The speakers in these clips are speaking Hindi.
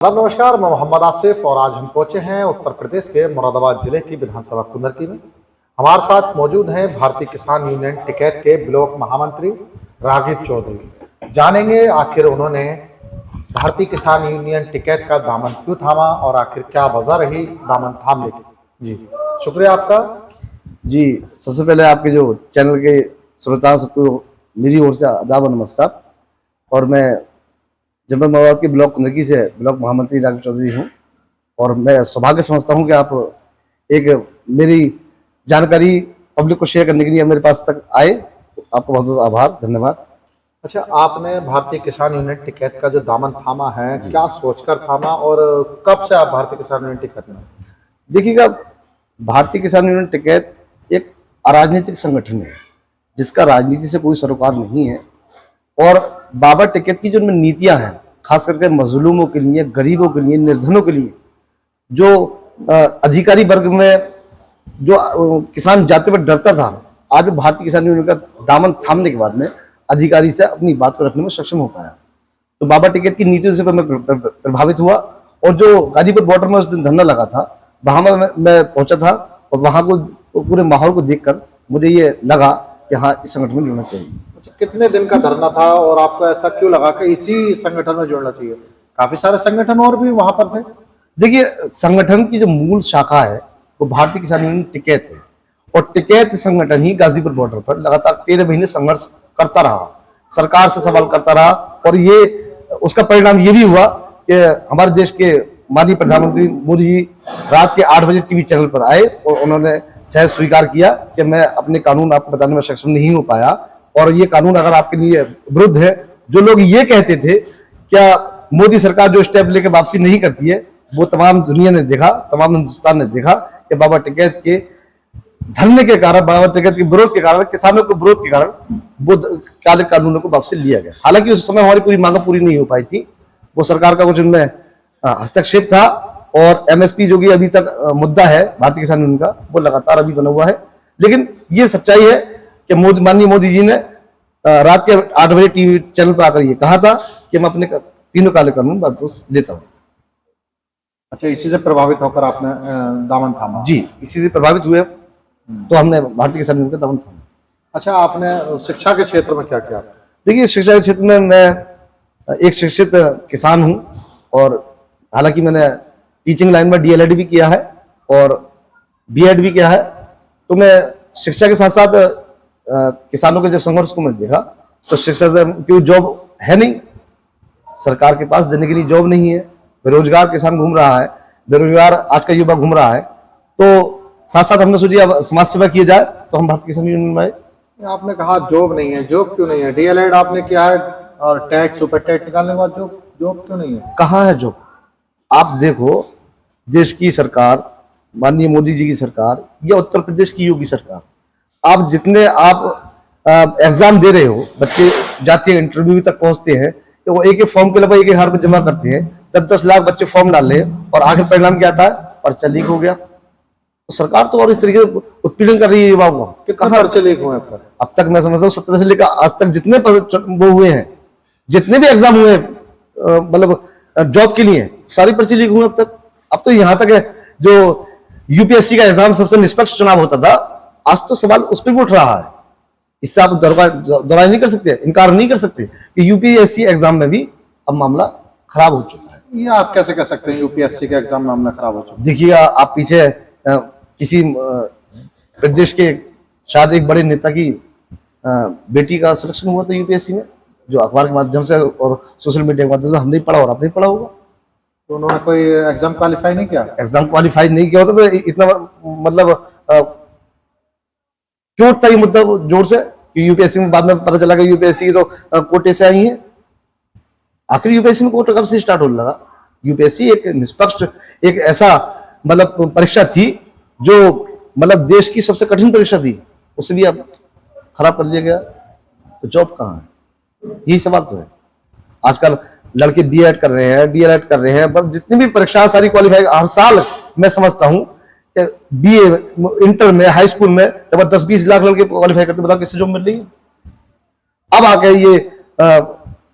नमस्कार, मैं मोहम्मद आसिफ और आज हम पहुंचे हैं उत्तर प्रदेश के मुरादाबाद जिले की विधानसभा कुंदरकी में। हमारे साथ मौजूद हैं भारतीय किसान यूनियन टिकैत के ब्लॉक महामंत्री राघव चौधरी। जानेंगे आखिर उन्होंने भारतीय किसान यूनियन टिकैत का दामन क्यों थामा और आखिर क्या वजह रही दामन थामने की। जी शुक्रिया आपका। जी, सबसे पहले आपके जो चैनल के श्रोताओं सबको मेरी ओर से आदाब और नमस्कार। और मैं जनपद मुरादाबाद के ब्लॉक कुंदरकी से ब्लॉक महामंत्री राघव चौधरी हूँ और मैं सौभाग्य समझता हूँ कि आप एक मेरी जानकारी पब्लिक को शेयर करने के लिए मेरे पास तक आए। आपको बहुत बहुत आभार, धन्यवाद। अच्छा, आपने भारतीय किसान यूनियन टिकैत का जो दामन थामा है, क्या सोचकर थामा और कब से आप भारतीय किसान यूनियन टिकैत में? देखिएगा, भारतीय किसान यूनियन टिकैत एक अराजनीतिक संगठन है जिसका राजनीति से कोई सरोकार नहीं है। और बाबा टिकैत की जो नीतियां हैं, खास करके मजलूमों के लिए, गरीबों के लिए, निर्धनों के लिए, जो अधिकारी वर्ग में जो किसान जाते हुए डरता था, आज भारतीय किसान यूनियन का दामन थामने के बाद में अधिकारी से अपनी बात को रखने में सक्षम हो पाया। तो बाबा टिकैत की नीतियों से मैं प्रभावित हुआ और जो गाजीपुर बॉर्डर में उस दिन धरना लगा था, वहां मैं पहुंचा था और वहां को पूरे माहौल को देखकर मुझे ये लगा कि हाँ, इस संगठन में जुड़ना चाहिए। कितने दिन का धरना था और आपको ऐसा क्यों लगा कि इसी संगठन में जुड़ना चाहिए? काफी सारे संगठन और भी वहां पर थे। देखिए, संगठन की जो मूल शाखा है वो भारतीय किसान यूनियन टिकैत है और टिकैत संगठन ही गाजीपुर बॉर्डर पर लगातार 13 महीने संघर्ष करता रहा, सरकार से सवाल करता रहा। और ये उसका परिणाम ये भी हुआ कि हमारे देश के माननीय प्रधानमंत्री मोदी जी रात के 8 बजे टीवी चैनल पर आए और उन्होंने सहज स्वीकार किया कि मैं अपने कानून आपको बताने में सक्षम नहीं हो पाया और ये कानून अगर आपके लिए विरुद्ध है। जो लोग ये कहते थे क्या मोदी सरकार जो स्टेप लेकर वापसी नहीं करती है, वो तमाम दुनिया ने देखा, तमाम हिंदुस्तान ने देखा कि बाबा टिकैत के धरने के कारण, बाबा टिकैत के विरोध के कारण, किसानों के विरोध के कारण वो काले कानूनों को वापसी लिया गया। हालांकि उस समय हमारी पूरी मांग पूरी नहीं हो पाई थी, वो सरकार का कुछ उनमें हस्तक्षेप था और एमएसपी जो कि अभी तक मुद्दा है भारतीय किसान यूनियन का, वो लगातार अभी बना हुआ है। लेकिन ये सच्चाई है कि माननीय मोदी जी ने रात के 8 बजे टीवी चैनल पर आकर ये कहा था कि मैं अपने तीनों काले कानून वापस लेता हूँ। अच्छा, इसी से प्रभावित होकर आपने दामन थामा? जी, इसी से प्रभावित हुए तो हमने भारतीय किसान यूनियन का दामन थामा। अच्छा, आपने शिक्षा के क्षेत्र में क्या किया? देखिए, शिक्षा के क्षेत्र में मैं एक शिक्षित किसान हूँ और हालांकि मैंने टीचिंग लाइन में डीएलएड भी किया है और बीएड भी किया है। तो मैं शिक्षा के साथ साथ किसानों के जब संघर्ष को मैंने देखा तो शिक्षा से क्यों जॉब है नहीं, सरकार के पास देने के लिए जॉब नहीं है, बेरोजगार किसान घूम रहा है, बेरोजगार आज का युवा घूम रहा है। तो साथ साथ हमने सोचा अब समाज सेवा किया जाए, तो हम भारतीय किसान यूनियन में आए। आपने कहा जॉब नहीं है, जॉब क्यों नहीं है? डीएलएड आपने किया है और टैक्स सुपर टैक्स निकालने के बाद जॉब क्यों नहीं है? कहाँ है जॉब? आप देखो, देश की सरकार, माननीय मोदी जी की सरकार या उत्तर प्रदेश की योगी सरकार, आप जितने आप एग्जाम दे रहे हो, बच्चे जाते हैं इंटरव्यू तक पहुंचते हैं तो वो एक फॉर्म के लिए 1,000 रुपये जमा करते हैं, 10-10 लाख बच्चे फॉर्म डाल रहे हैं और आखिर परिणाम क्या आता है? पर्चा लीक हो गया। तो सरकार तो और इस तरीके से उत्पीड़न कर रही है युवाओं का। कितने पर्चे लीक हुए अब तक मैं समझता हूँ 17 से लेकर आज तक जितने वो हुए हैं, जितने भी एग्जाम हुए मतलब जॉब के लिए, सारी पर्ची लीक हुए अब तक। अब तो यहाँ तक है जो यूपीएससी का एग्जाम सबसे निष्पक्ष चुनाव होता था, आज तो सवाल उस पर भी उठ रहा है। इससे आप दोहराई नहीं कर सकते, इनकार नहीं कर सकते कि यूपीएससी एग्जाम में भी अब मामला खराब हो चुका है। ये आप कैसे कह सकते हैं यूपीएससी का एग्जाम मामला खराब हो चुका है? देखिएगा, आप पीछे किसी प्रदेश के शायद एक बड़े नेता की बेटी का सिलेक्शन हुआ था यूपीएससी में, जो अखबार के माध्यम से और सोशल मीडिया के माध्यम से हमने पढ़ा और आपने पढ़ा होगा। तो उन्होंने कोई एग्जाम क्वालिफाई नहीं किया? एग्जाम क्वालिफाई नहीं किया होता तो इतना मतलब क्यों उठता ये मुद्दा जोर से कि यूपीएससी में बाद में पता चला कि यूपीएससी की तो कोटे से आई है। आखिर यूपीएससी में कोटा कब से स्टार्ट होने लगा? यूपीएससी एक निष्पक्ष, एक ऐसा मतलब परीक्षा थी जो मतलब देश की सबसे कठिन परीक्षा थी, उसे भी अब खराब कर दिया गया। तो जॉब कहाँ है? यही सवाल तो है। आजकल लड़के बीएड कर रहे हैं, डीएलएड कर रहे हैं, पर जितनी भी परीक्षाएं सारी क्वालिफाई हर साल मैं समझता हूं बीए, इंटर में, हाई स्कूल में लगभग 10-20 लाख लड़के क्वालिफाई करते, बताओ किससे जॉब मिल रही है? अब आके ये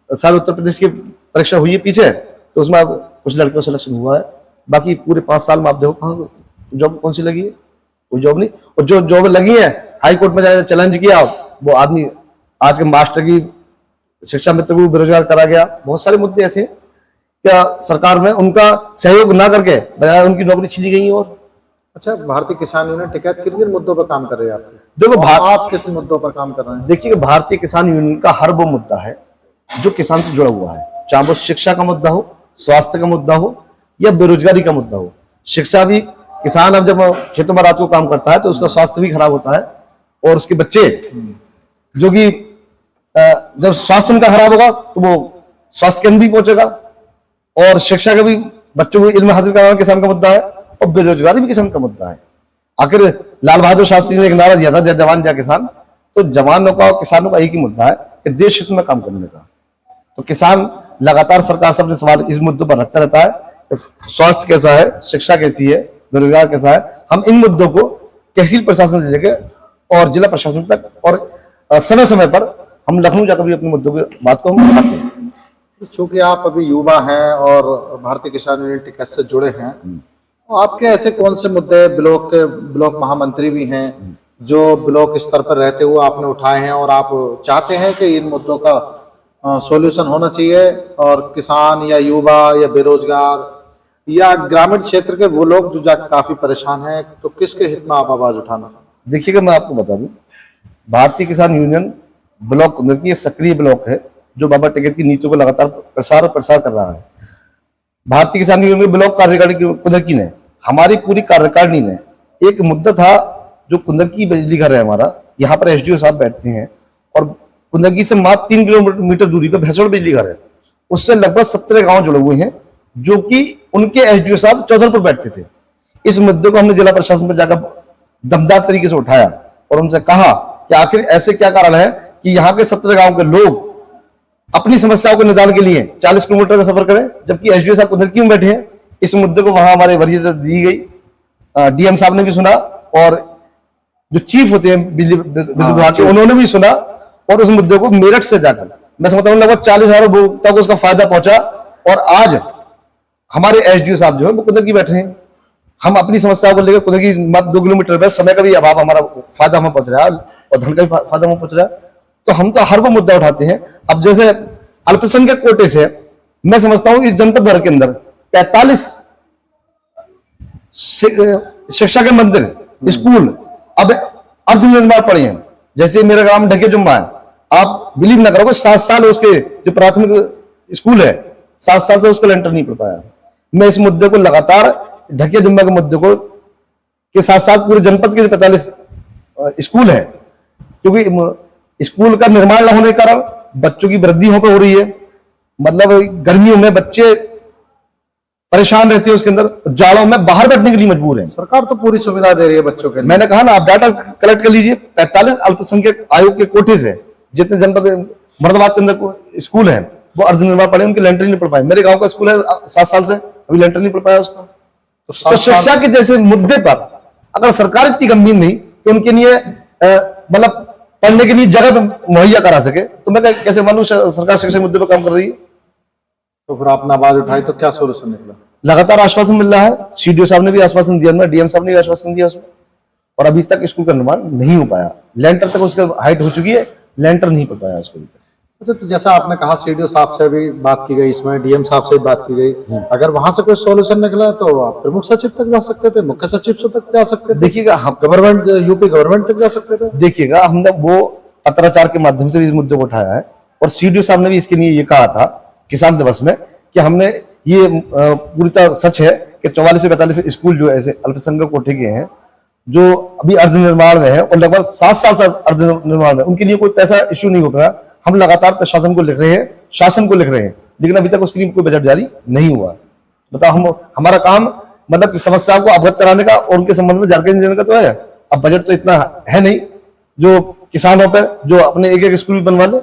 शायद उत्तर प्रदेश की परीक्षा हुई है पीछे, तो उसमें अब कुछ लड़कियों का सिलेक्शन हुआ है, बाकी पूरे 5 साल में आप देखो कहाँ जॉब कौन सी लगी है, कोई जॉब नहीं। और जो जॉब लगी है हाई कोर्ट में जाकर चैलेंज किया, वो आदमी आज के मास्टर की शिक्षा मित्र को बेरोजगार करा गया। बहुत सारे मुद्दे ऐसे हैं क्या सरकार में उनका सहयोग ना करके बजाय उनकी नौकरी छीनी गई। और अच्छा, भारतीय किसान यूनियन टिकैत किन किन मुद्दों पर काम कर रही है आप? देखो आप किस मुद्दों पर काम कर रहे हैं? देखिए भारतीय किसान यूनियन का हर वो मुद्दा है जो किसान से जुड़ा हुआ है, चाहे वो शिक्षा का मुद्दा हो, स्वास्थ्य का मुद्दा हो या बेरोजगारी का मुद्दा हो। शिक्षा भी, किसान अब जब खेतों में रात को काम करता है तो उसका स्वास्थ्य भी खराब होता है, और उसके बच्चे जो कि जब स्वास्थ्य उनका खराब होगा तो वो स्वास्थ्य केंद्र भी पहुंचेगा, और शिक्षा का भी, बच्चों को इल्म हासिल कराना किसान का मुद्दा है, और बेरोजगारी भी किसान का मुद्दा है। आखिर लाल बहादुर शास्त्री ने एक नारा दिया था, जय जवान जय किसान। तो जवानों का और किसानों का एक ही मुद्दा है कि देश हित में काम करने का। तो किसान लगातार सरकार से अपने सवाल इस मुद्दों पर रखता रहता है, स्वास्थ्य कैसा है, शिक्षा कैसी है, बेरोजगार कैसा है। हम इन मुद्दों को तहसील प्रशासन से लेकर और जिला प्रशासन तक और समय समय पर हम लखनऊ जाकर भी अपने मुद्दों की बात को हम उठाते हैं। चूंकि आप अभी युवा हैं और भारतीय किसान यूनियन टिकैत से जुड़े हैं, तो आपके ऐसे कौन से मुद्दे, ब्लॉक महामंत्री भी हैं जो ब्लॉक स्तर पर रहते हुए आपने उठाए हैं और आप चाहते हैं कि इन मुद्दों का सॉल्यूशन होना चाहिए, और किसान या युवा या बेरोजगार या ग्रामीण क्षेत्र के वो लोग जो काफी परेशान हैं, तो किसके हित में आप आवाज उठाना? देखिएगा, मैं आपको बता दूं, भारतीय किसान यूनियन ब्लॉक कुंदरकी एक सक्रिय ब्लॉक है जो बाबा टिकैत की नीतियों को लगातार प्रसार कर रहा है। भारतीय किसान यूनियन ब्लॉक कार्यकारिणी कुंदरकी ने, हमारी पूरी कार्यकारिणी ने, एक मुद्दा था जो कुंदरकी बिजली घर है हमारा, यहाँ पर एसडीओ साहब बैठते हैं, और कुंदरकी से मात्र 3 किलोमीटर दूरी पर भैंसोड़ बिजली घर है, उससे लगभग 17 गांव जुड़े हुए हैं, जो कि उनके एसडीओ साहब चौधरपुर बैठते थे। इस मुद्दे को हमने जिला प्रशासन पर जाकर दमदार तरीके से उठाया और उनसे कहा कि आखिर ऐसे क्या कारण है कि यहाँ के 17 गांव के लोग अपनी समस्याओं के निदान के लिए 40 किलोमीटर का सफर करें, जबकि एसडीओ साहब कुंदरकी में बैठे हैं। इस मुद्दे को वहां हमारे वरीयता दी गई, डीएम साहब ने भी सुना, और जो चीफ होते हैं बिजली विभाग के, उन्होंने भी सुना, और उस मुद्दे को मेरठ से जाकर मैं समझता हूँ लगभग 40,000 उपभोक्ता को उसका फायदा पहुंचा। और आज हमारे एसडीओ साहब जो है वो कुंदरकी बैठे हैं। हम अपनी समस्याओं को लेकर कुंदरकी मात्र 2 किलोमीटर में, समय का भी अभाव, हमारा फायदा हमें पहुंच रहा है और धन का भी फायदा हमें पहुंच रहा है। तो हम तो हर वो मुद्दा उठाते हैं। अब जैसे अल्पसंख्यक कोटे से मैं समझता हूं इस जनपद भर के अंदर 45 शिक्षा के मंदिर, स्कूल अब अर्ध निर्माण पड़े हैं। जैसे मेरा ग्राम ढके जुम्मा है, आप बिलीव ना करोगे, 7 साल उसके जो प्राथमिक स्कूल है, 7 साल से उसका लेंटर नहीं पड़ पाया। मैं इस मुद्दे को लगातार, ढके जुम्मा के मुद्दे को के साथ साथ पूरे जनपद के 45 स्कूल है, क्योंकि स्कूल का निर्माण न होने के कारण बच्चों की वृद्धि हो रही है। मतलब गर्मियों में बच्चे परेशान रहते हैं, उसके अंदर जाड़ों में बाहर बैठने के लिए मजबूर हैं। सरकार तो पूरी सुविधा दे रही है बच्चों के लिए। मैंने कहा ना, आप डाटा कलेक्ट कर लीजिए, 45 अल्पसंख्यक आयोग के कोटे से जितने जनपद मुरादाबाद के अंदर स्कूल है वो अर्ध निर्माण पड़े, उनके लेंटर नहीं पड़ पाए। मेरे गांव का स्कूल है 7 साल से, अभी लेंटर नहीं पड़ पाया उसका। तो शिक्षा के जैसे मुद्दे पर अगर सरकार इतनी गंभीर नहीं कि उनके लिए मतलब पढ़ने के लिए जगह मुहैया करा सके, तो मैं कैसे मानूं सरकार शिक्षा मुद्दे पर काम कर रही है। तो फिर आपने आवाज उठाई तो क्या सोल्यूशन निकला? लगातार आश्वासन मिल रहा है, सीडीओ साहब ने भी आश्वासन दिया, डीएम साहब ने भी आश्वासन दिया उसमें, और अभी तक स्कूल का निर्माण नहीं हो पाया। लेंटर तक उसका हाइट हो चुकी है, लेंटर नहीं पड़ पाया स्कूल का। अच्छा, तो जैसा आपने कहा सीडीओ साहब से भी बात की गई, इसमें डीएम साहब से भी बात की गई, अगर वहां से कोई सॉल्यूशन निकला तो आप प्रमुख सचिव तक जा सकते थे, मुख्य सचिव तक जा सकते थे। देखिएगा, हम गवर्नमेंट, यूपी गवर्नमेंट तक जा सकते थे। देखिएगा, हमने वो पत्राचार के माध्यम से भी इस मुद्दे को उठाया है, और सीडीओ साहब ने भी इसके लिए ये कहा था किसान दिवस में कि हमने ये पूरी तरह सच है कि 44 से 45 स्कूल जो ऐसे अल्पसंख्यक कोटे के हैं जो अभी अर्ध निर्माण में है, और लगभग 7 साल से अर्ध निर्माण में, उनके लिए कोई पैसा इश्यू नहीं हो रहा। हम लगातार प्रशासन को लिख रहे हैं, शासन को लिख रहे हैं, लेकिन अभी तक उसके लिए कोई बजट जारी नहीं हुआ। बताओ, हमारा काम मतलब समस्याओं को अवगत कराने का और उनके संबंध में जानकारी देने का तो है। अब बजट तो इतना है नहीं जो किसानों पर जो अपने एक स्कूल बनवा ले।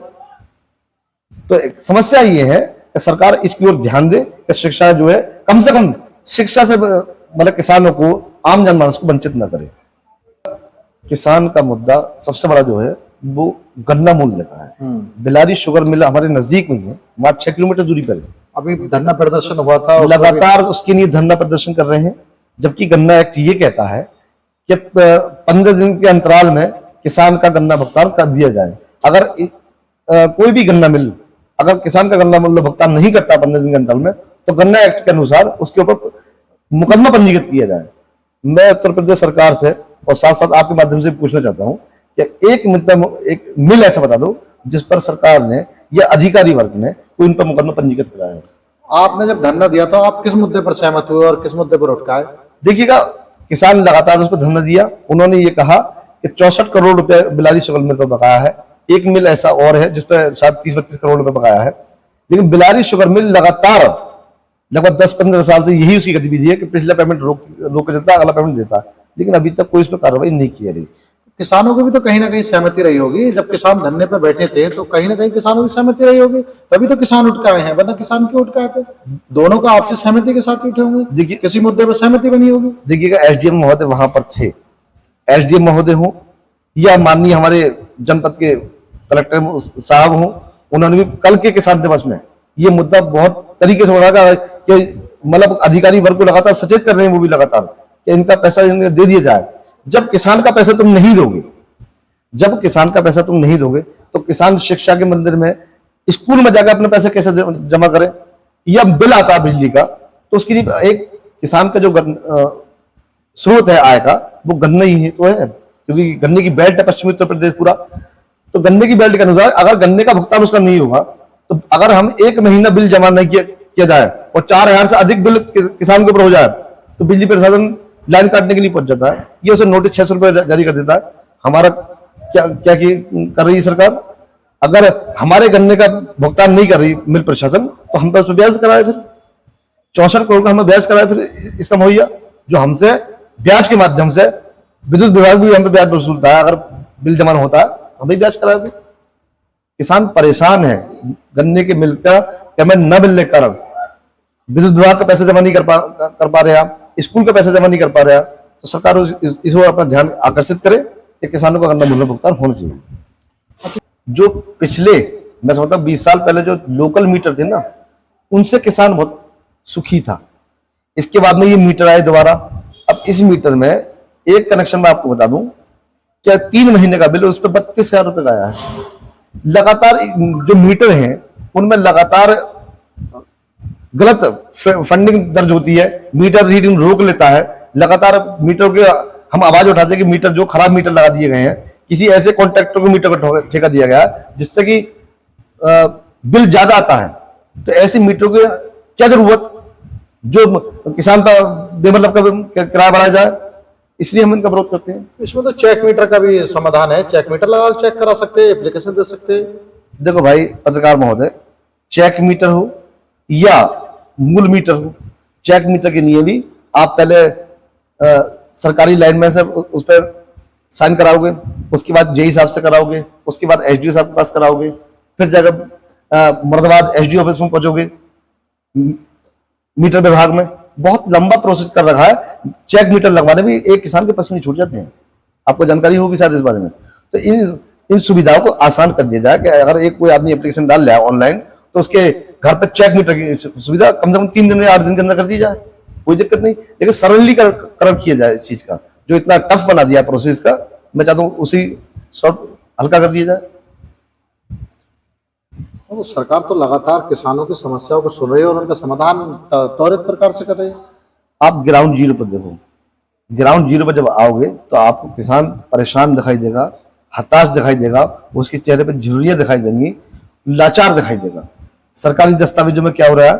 तो समस्या ये है कि सरकार इसकी ओर ध्यान दे कि शिक्षा जो है, कम से कम शिक्षा से मतलब किसानों को, आम जनमानस को वंचित न करे। किसान का मुद्दा सबसे बड़ा जो है वो गन्ना मूल्य का है। बिलारी शुगर मिल हमारे नजदीक में ही है, मात्र 6 किलोमीटर दूरी पर है। अभी धरना प्रदर्शन हुआ था, उसको भी- लगातार उसके लिए धरना प्रदर्शन कर रहे हैं, जबकि गन्ना एक्ट ये कहता है कि 15 दिन के अंतराल में किसान का गन्ना भुगतान कर दिया जाए। अगर कोई भी गन्ना मिल अगर किसान का गन्ना मूल्य भुगतान नहीं करता 15 दिन के अंतराल में, तो गन्ना एक्ट के अनुसार उसके ऊपर मुकदमा पंजीकृत किया जाए। मैं उत्तर प्रदेश सरकार से और साथ साथ आपके माध्यम से पूछना चाहता हूं कि एक मिनट में एक मिल ऐसा बता दो जिस पर सरकार ने या अधिकारी वर्ग ने कोई उन पर मुकदमा पंजीकृत कराया है। आपने जब धरना दिया तो आप किस मुद्दे पर सहमत हुए और किस मुद्दे पर उठकाए? देखिएगा, किसान लगातार उस पर धरना दिया। उन्होंने ये कहा कि 64 करोड़ रुपए बिलारी शुगर मिल पर बकाया है। एक मिल ऐसा और है जिस पर शायद 30-32 करोड़ रुपए बकाया है। लेकिन बिलारी शुगर मिल लगातार लगभग 10-15 साल से यही उसकी गतिविधि है कि पिछला पेमेंट रोक के देता है, अगला पेमेंट देता है, लेकिन अभी तक कोई इस पर कार्रवाई नहीं की रही। किसानों की भी तो कहीं ना कहीं सहमति रही होगी। जब किसान धरने पर बैठे थे तो कहीं ना कहीं किसानों की सहमति रही होगी, तभी तो किसान उठ के आए हैं, वरना किसान क्यों उठ के आते? दोनों का आपसी सहमति के साथ उठे होंगे, देखिए, किसी मुद्दे पर सहमति बनी होगी। देखिएगा, एसडीएम महोदय वहां पर थे। एसडीएम महोदय हो या माननीय हमारे जनपद के कलेक्टर साहब हो, उन्होंने भी कल के किसान दिवस में ये मुद्दा बहुत तरीके से उठाया कि मतलब अधिकारी वर्ग को लगातार सचेत कर रहे हैं वो भी लगातार कि इनका पैसा इन्हें दे दिया जाए। जब किसान का पैसा तुम नहीं दोगे तो किसान शिक्षा के मंदिर में, स्कूल में जाकर अपने पैसे कैसे जमा करें? या बिल आता है बिजली का, तो उसके लिए एक किसान का जो स्रोत है आय का, वो गन्ना ही तो है, क्योंकि गन्ने की बेल्ट है पश्चिमी उत्तर प्रदेश पूरा। तो गन्ने की बेल्ट के अनुसार अगर गन्ने का भुगतान उसका नहीं होगा, तो अगर हम 1 महीना बिल जमा नहीं किया जाए और 4000 से अधिक बिल किसान के ऊपर हो जाए, तो बिजली प्रशासन लाइन काटने के लिए पहुंच जाता है। ये उसे नोटिस 600 रुपए जारी कर देता है। हमारा क्या कर रही है सरकार? अगर हमारे गन्ने का भुगतान नहीं कर रही मिल प्रशासन, तो हम पर ब्याज कराए, फिर 64 करोड़ का हमें ब्याज कराए फिर इसका मुहैया, जो हमसे ब्याज के माध्यम से विद्युत विभाग भी हम पे ब्याज वसूलता है। अगर बिल जमा होता है तो हमें ब्याज कराए। फिर किसान परेशान है, गन्ने के मिल का पेमेंट न मिलने के कारण विद्युत विभाग का पैसा जमा नहीं कर पा रहे हैं, स्कूल का पैसा जमा नहीं कर पा रहे हैं। तो सरकार इस ओर अपना ध्यान आकर्षित करे कि किसानों का गन्ना मूल्य भुगतान होना चाहिए। जो पिछले मैं समझता हूं 20 साल पहले जो लोकल मीटर थे ना, उनसे किसान बहुत सुखी था। इसके बाद में ये मीटर आए दोबारा। अब इस मीटर में एक कनेक्शन में आपको बता दूं, क्या 3 महीने का बिल उस पर 32,000 रुपए का आया है। लगातार जो मीटर हैं उनमें लगातार गलत फंडिंग दर्ज होती है, मीटर रीडिंग रोक लेता है। लगातार मीटर के हम आवाज उठाते हैं कि मीटर जो खराब मीटर लगा दिए गए हैं, किसी ऐसे कॉन्ट्रैक्टर को मीटर को ठेका दिया गया जिससे कि बिल ज्यादा आता है। तो ऐसे मीटर की क्या जरूरत, जो किसान का बेमतलब का किराया बढ़ाया जाए, इसलिए हम इनका विरोध करते हैं। इसमें तो चेक मीटर का भी समाधान है, चेक मीटर लगा चेक करा सकते हैं, एप्लीकेशन दे सकते हैं। देखो भाई पत्रकार महोदय, चेक मीटर हो या मूल मीटर हो, चेक मीटर के लिए भी आप पहले सरकारी लाइन में से उस पर साइन कराओगे, उसके बाद जेई साहब से कराओगे, उसके बाद एसडीओ साहब के पास कराओगे, फिर जाकर मुरादाबाद एसडीओ ऑफिस में पहुंचोगे मीटर विभाग में। बहुत लंबा प्रोसेस कर रखा है। चेक मीटर लगवाने में एक किसान के पसीने छूट जाते हैं, आपको जानकारी होगी शायद इस बारे में। तो इन सुविधाओं को आसान कर दिया जाए कि अगर एक कोई आदमी एप्लीकेशन डाल लिया ऑनलाइन, तो उसके घर पर चेक मीटर की सुविधा कम से कम 3 दिन या 8 दिन के अंदर कर दी जाए, कोई दिक्कत नहीं। लेकिन सरलीकरण किया जाए इस चीज का, जो इतना टफ बना दिया प्रोसेस का, मैं चाहता हूँ उसी शॉर्ट हल्का कर दिया जाए। तो सरकार तो लगातार किसानों की समस्याओं को सुन रही है और उनका समाधान त्वरित प्रकार से कर रही है। आप ग्राउंड जीरो पर देखो, ग्राउंड जीरो पर जब आओगे तो आपको किसान परेशान दिखाई देगा, हताश दिखाई देगा, उसके चेहरे पर झुर्रियां दिखाई देंगी, लाचार दिखाई देगा। सरकारी दस्तावेजों में क्या हो रहा है,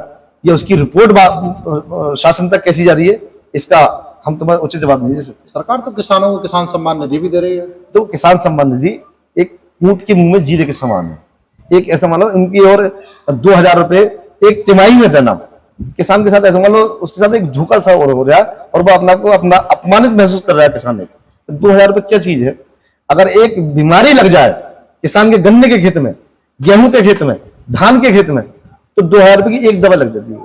या उसकी रिपोर्ट शासन तक कैसी जा रही है, इसका हम तुम्हें उचित जवाब नहीं दे सकते। सरकार तो किसानों को किसान सम्मान निधि भी दे रही है। तो किसान सम्मान निधि एक ऊंट के मुंह में जीरे के समान है। एक ऐसा मान लो इनकी और 2000 रुपए एक तिमाही में देना, किसान के साथ ऐसा मान लो उसके साथ एक धोखा सा हो रहा है और वो अपना अपमानित महसूस कर रहा है किसान। 2000 रुपए क्या चीज है? अगर एक बीमारी लग जाए किसान के गन्ने के खेत में, गेहूं के खेत में, धान के खेत में, तो 2000 रुपए की एक दवा लग जाती है।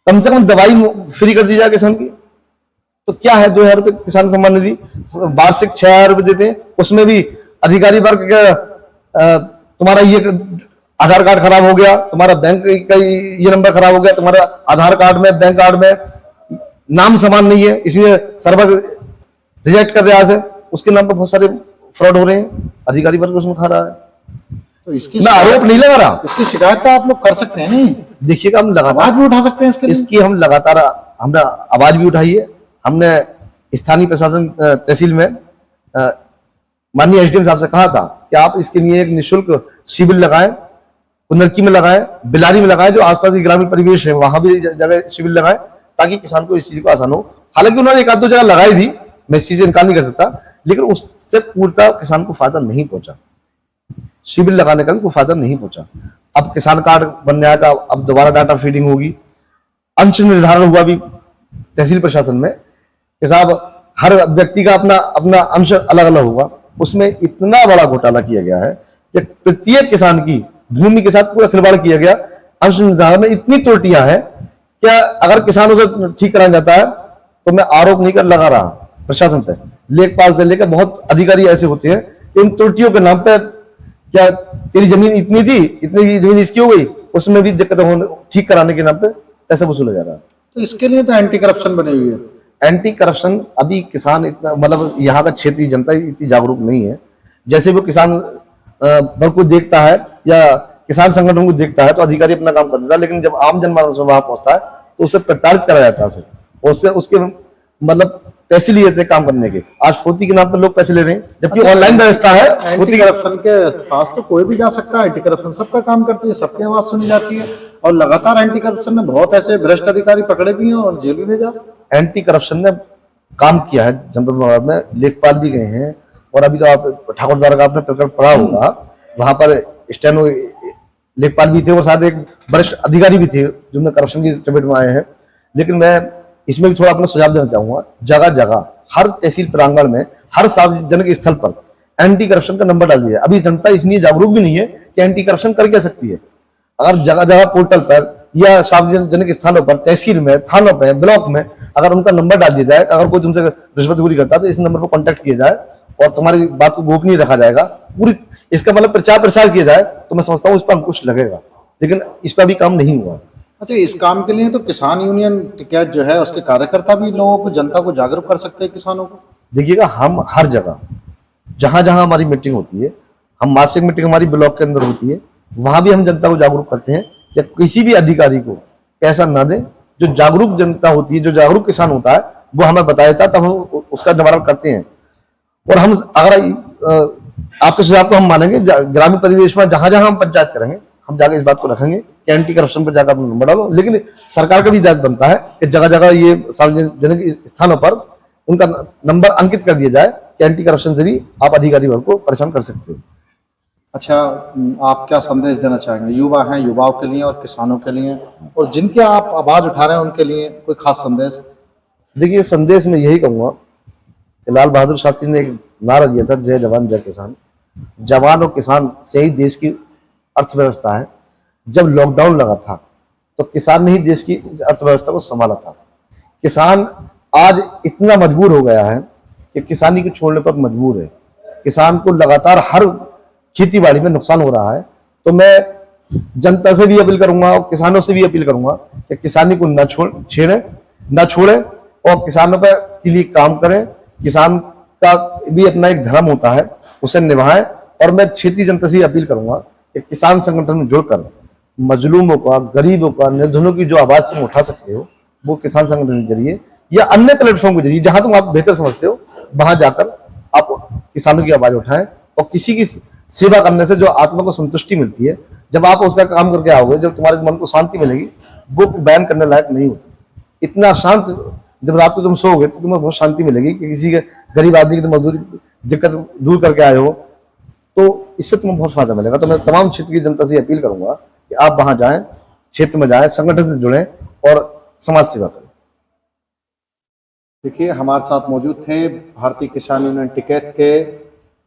कम से कम दवाई फ्री कर दी जाए किसान की। तो क्या है 2000 रुपए किसान सम्मान निधि? वार्षिक 6000 रुपए देते हैं, उसमें भी अधिकारी वर्ग का तुम्हारा ये आधार कार्ड खराब हो गया, तुम्हारा बैंक का ये नंबर खराब हो गया, तुम्हारा आधार कार्ड में, बैंक कार्ड में नाम समान नहीं है, इसलिए सर्वर रिजेक्ट कर रहा है, उसके नाम पर बहुत सारे फ्रॉड हो रहे हैं, अधिकारी वर्ग उसमें खा रहा है। तो इसकी मैं आरोप नहीं लगा रहा, इसकी शिकायत तो आप लोग कर सकते हैं, नहीं देखिएगा हम लगातार आवाज भी उठा सकते हैं इसके लिए। इसकी हम लगातार हमने आवाज भी उठाई है। हमने स्थानीय प्रशासन तहसील में माननीय एसडीएम साहब से कहा था कि आप इसके लिए एक निःशुल्क शिविर लगाएं, कुंदरकी में लगाएं, बिलारी में लगाएं, जो आसपास के ग्रामीण परिवेश है वहां भी जगह शिविर लगाएं, ताकि किसान को इस चीज को आसान हो। हालांकि उन्होंने एक आध दो जगह लगाई भी, मैं इस चीज से इनकार नहीं कर सकता, लेकिन उससे पूर्णतः किसान को फायदा नहीं पहुंचा, शिविर लगाने का भी कोई फायदा नहीं पहुंचा। अब किसान कार्ड बनने आएगा, अब दोबारा डाटा फीडिंग होगी, अंश निर्धारण हुआ भी तहसील प्रशासन में कि साहब हर व्यक्ति का अपना अपना अंश अलग अलग होगा। उसमें इतना बड़ा घोटाला किया गया है कि प्रत्येक किसान की भूमि के साथ पूरा खिलवाड़ किया गया। अंश निर्धारण में इतनी त्रुटियां हैं, क्या अगर किसानों से ठीक कराया जाता है तो मैं आरोप नहीं कर लगा रहा प्रशासन पे, लेखपाल से लेकर बहुत अधिकारी ऐसे होते हैं कि उन त्रुटियों के नाम पे, क्या तेरी जमीन इतनी थी, इतनी जमीन इसकी हो गई, उसमें भी दिक्कत होने, ठीक कराने के नाम पे पैसा वसूला जा रहा है। तो इसके लिए तो एंटी करप्शन बनी हुई है। एंटी करप्शन अभी किसान इतना, मतलब यहाँ का क्षेत्रीय जनता इतनी जागरूक नहीं है। जैसे वो किसान वर्ग को देखता है या किसान संगठन को देखता है तो अधिकारी अपना काम कर देता है, लेकिन जब आम जनमानस वहां पहुंचता है तो उसे प्रताड़ित करा जाता है, उससे उसके मतलब पैसे लिए थे काम करने के। आज फोती के नाम पर लोग पैसे ले रहे हैं, जबकि ऑनलाइन व्यवस्था है। एंटी करप्शन के पास तो कोई भी जा सकता है, एंटी करप्शन सबका काम करती है, सबकी आवाज सुनी जाती है, और लगातार एंटी करप्शन ने बहुत ऐसे भ्रष्ट अधिकारी पकड़े भी हैं और जेल भी भेजा। एंटी करप्शन ने काम किया है जनपद मुरादाबाद में, लेखपाल भी गए हैं, और अभी तो आप ठाकुर द्वारा का आपने प्रकरण पढ़ा होगा, वहां पर स्टेनो लेखपाल भी थे और साथ एक वरिष्ठ अधिकारी भी थे जिनमें करप्शन की चपेट में आए हैं। लेकिन मैं इसमें भी थोड़ा अपना सुझाव देना चाहूंगा, जगह जगह हर तहसील प्रांगण में, हर सार्वजनिक स्थल पर एंटी करप्शन का नंबर डाल दिया। अभी जनता इसलिए जागरूक भी नहीं है कि एंटी करप्शन कर क्या सकती है। अगर जगह जगह पोर्टल पर या सार्वजनिक स्थानों पर, तहसील में, थानों पर, ब्लॉक में अगर उनका नंबर डाल दिया जाए, अगर कोई तुमसे रिश्वतखोरी करता है तो इस नंबर पर कांटेक्ट किया जाए और तुम्हारी बात को गोपनीय रखा जाएगा, पूरी इसका मतलब प्रचार प्रसार किया जाए, तो मैं समझता हूँ इस पर अंकुश लगेगा। लेकिन इस पर भी काम नहीं हुआ। अच्छा, इस काम के लिए तो किसान यूनियन टिकैत जो है उसके कार्यकर्ता भी लोगों को, जनता को जागरूक कर सकते हैं, किसानों को। देखिएगा, हम हर जगह जहां जहां हमारी मीटिंग होती है, हम मासिक मीटिंग हमारी ब्लॉक के अंदर होती है, वहां भी हम जनता को जागरूक करते हैं कि किसी भी अधिकारी को पैसा ना दें। जो जागरूक जनता होती है, जो जागरूक किसान होता है, वो हमें बता देता है, तब हम उसका निवारण करते हैं। और हम अगर आपके सुझाव को हम मानेंगे, ग्रामीण परिवेश में जहां जहां हम पंचायत करेंगे, हम जाकर इस बात को रखेंगे कि एंटी करप्शन पर जाकर अपना नंबर डालो। लेकिन सरकार का भी दायित्व बनता है कि जगह जगह ये सार्वजनिक स्थानों पर उनका नंबर अंकित कर दिया जाए कि एंटी करप्शन से भी आप अधिकारी वर्ग को परेशान कर सकते हो। अच्छा, आप क्या संदेश देना चाहेंगे? युवा हैं, युवाओं के लिए और किसानों के लिए, और जिनके आप आवाज उठा रहे हैं उनके लिए कोई खास संदेश? देखिए, संदेश में यही कहूंगा कि लाल बहादुर शास्त्री ने एक नारा दिया था, जय जवान जय किसान। जवान और किसान से ही देश की अर्थव्यवस्था है। जब लॉकडाउन लगा था तो किसान ने ही देश की अर्थव्यवस्था को संभाला था। किसान आज इतना मजबूर हो गया है कि किसानी को छोड़ने पर मजबूर है। किसान को लगातार हर खेती बाड़ी में नुकसान हो रहा है। तो मैं जनता से भी अपील करूंगा और किसानों से भी अपील करूंगा कि किसानी को न छोड़े और किसानों पर के लिए काम करें। किसान का भी अपना एक धर्म होता है, उसे निभाएं। और मैं क्षेत्रीय जनता से अपील करूंगा कि किसान संगठन में जुड़कर मजलूमों का, गरीबों का, निर्धनों की जो आवाज तुम उठा सकते हो, वो किसान संगठन के जरिए या अन्य प्लेटफॉर्म के जरिए, जहां तुम आप बेहतर समझते हो, वहां जाकर आप किसानों की आवाज उठाएं। और किसी की सेवा करने से जो आत्मा को संतुष्टि मिलती है, जब आप उसका काम करके आओगे, जब तुम्हारे मन को शांति मिलेगी, वो बयान करने लायक नहीं होती। इतना शांत, जब रात को तुम सोओगे तो तुम्हें बहुत शांति मिलेगी कि किसी के गरीब आदमी की मजदूरी दिक्कत दूर करके आए हो, तो इससे तुम्हें बहुत फायदा मिलेगा। तो मैं तमाम क्षेत्र की जनता से अपील करूंगा कि आप वहां जाएं, क्षेत्र में जाएं, संगठन से जुड़ें और समाज सेवा करें। देखिए, हमारे साथ मौजूद थे भारतीय किसान यूनियन टिकैत के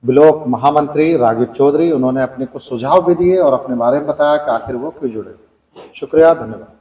ब्लॉक महामंत्री राघव चौधरी। उन्होंने अपने कुछ सुझाव भी दिए और अपने बारे में बताया कि आखिर वो क्यों जुड़े। शुक्रिया, धन्यवाद।